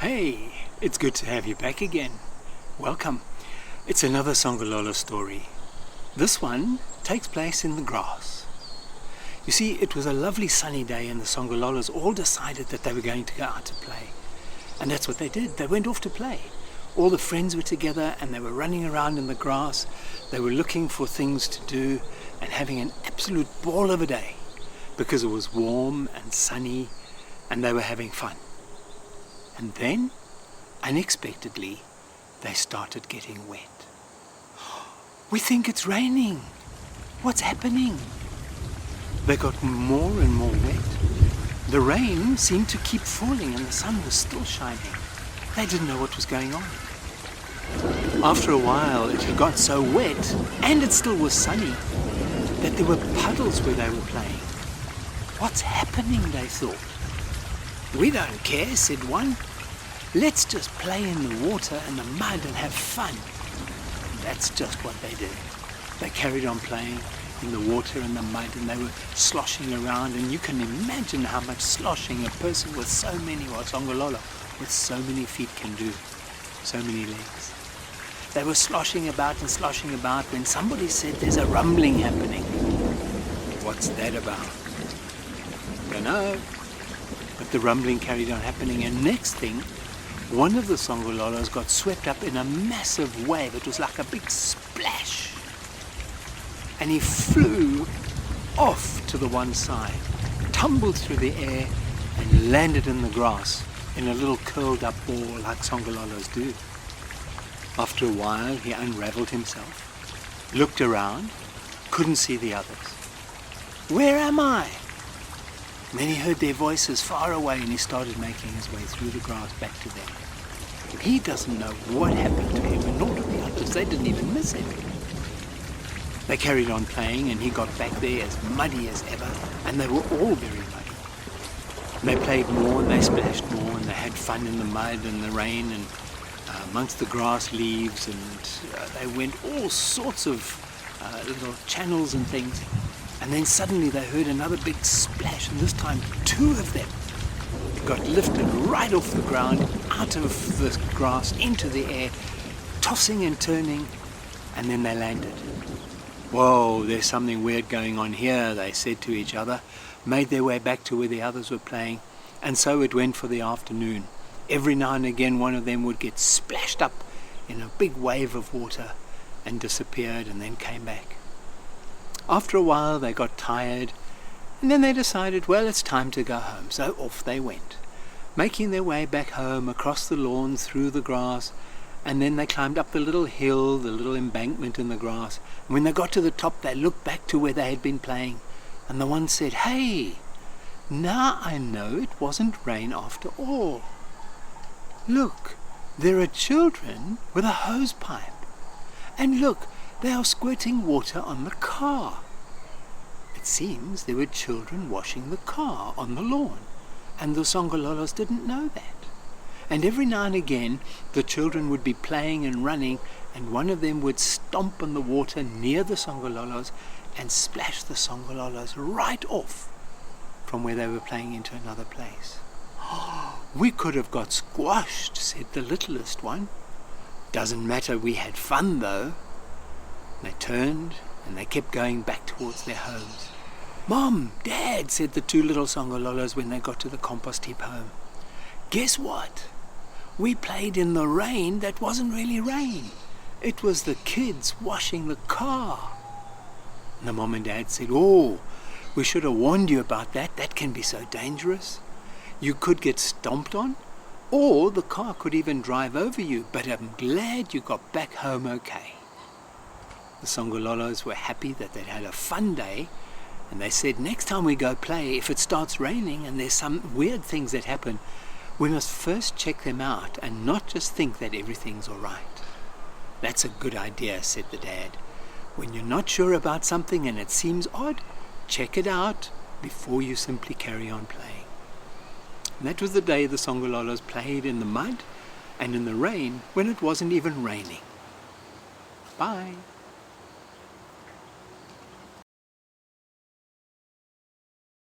Hey, it's good to have you back again. Welcome. It's another Songololo story. This one takes place in the grass. You see, it was a lovely sunny day and the Songololos all decided that they were going to go out to play. And that's what they did. They went off to play. All the friends were together and they were running around in the grass. They were looking for things to do and having an absolute ball of a day because it was warm and sunny and they were having fun. And then, unexpectedly, they started getting wet. We think it's raining. What's happening? They got more and more wet. The rain seemed to keep falling and the sun was still shining. They didn't know what was going on. After a while, it had got so wet, and it still was sunny, that there were puddles where they were playing. What's happening, they thought. We don't care, said one. Let's just play in the water and the mud and have fun. And that's just what they did. They carried on playing in the water and the mud and they were sloshing around, and you can imagine how much sloshing a person with so many, or Songololo, with so many feet can do, so many legs. They were sloshing about when somebody said there's a rumbling happening. What's that about? Don't know. But the rumbling carried on happening, and next thing, one of the Songololos got swept up in a massive wave. It was like a big splash. And he flew off to the one side, tumbled through the air, and landed in the grass in a little curled up ball like Songololos do. After a while, he unraveled himself, looked around, couldn't see the others. Where am I? And then he heard their voices far away and he started making his way through the grass back to them. He doesn't know what happened to him, and nor do the others. They didn't even miss him. They carried on playing and he got back there as muddy as ever, and they were all very muddy. And they played more and they splashed more and they had fun in the mud and the rain and amongst the grass leaves, and they went all sorts of little channels and things. And then suddenly they heard another big splash, and this time two of them got lifted right off the ground, out of the grass, into the air, tossing and turning, and then they landed. Whoa, there's something weird going on here, they said to each other, made their way back to where the others were playing, and so it went for the afternoon. Every now and again one of them would get splashed up in a big wave of water and disappeared and then came back. After a while they got tired, and then they decided, well, it's time to go home. So off they went, making their way back home across the lawn, through the grass, and then they climbed up the little hill, the little embankment in the grass. And when they got to the top, they looked back to where they had been playing, and the one said, hey, now I know it wasn't rain after all. Look, there are children with a hose pipe, and look, they are squirting water on the car. It seems there were children washing the car on the lawn, and the Songololos didn't know that. And every now and again, the children would be playing and running, and one of them would stomp on the water near the Songololos and splash the Songololos right off from where they were playing into another place. We could have got squashed, said the littlest one. Doesn't matter, we had fun though. They turned and they kept going back towards their homes. Mom, Dad, said the two little Songololos when they got to the compost heap home. Guess what? We played in the rain that wasn't really rain. It was the kids washing the car. And the Mom and Dad said, oh, we should have warned you about that. That can be so dangerous. You could get stomped on, or the car could even drive over you, but I'm glad you got back home okay. The Songololos were happy that they'd had a fun day, and they said, next time we go play, if it starts raining and there's some weird things that happen, we must first check them out and not just think that everything's all right. That's a good idea, said the dad. When you're not sure about something and it seems odd, check it out before you simply carry on playing. And that was the day the Songololos played in the mud and in the rain when it wasn't even raining. Bye.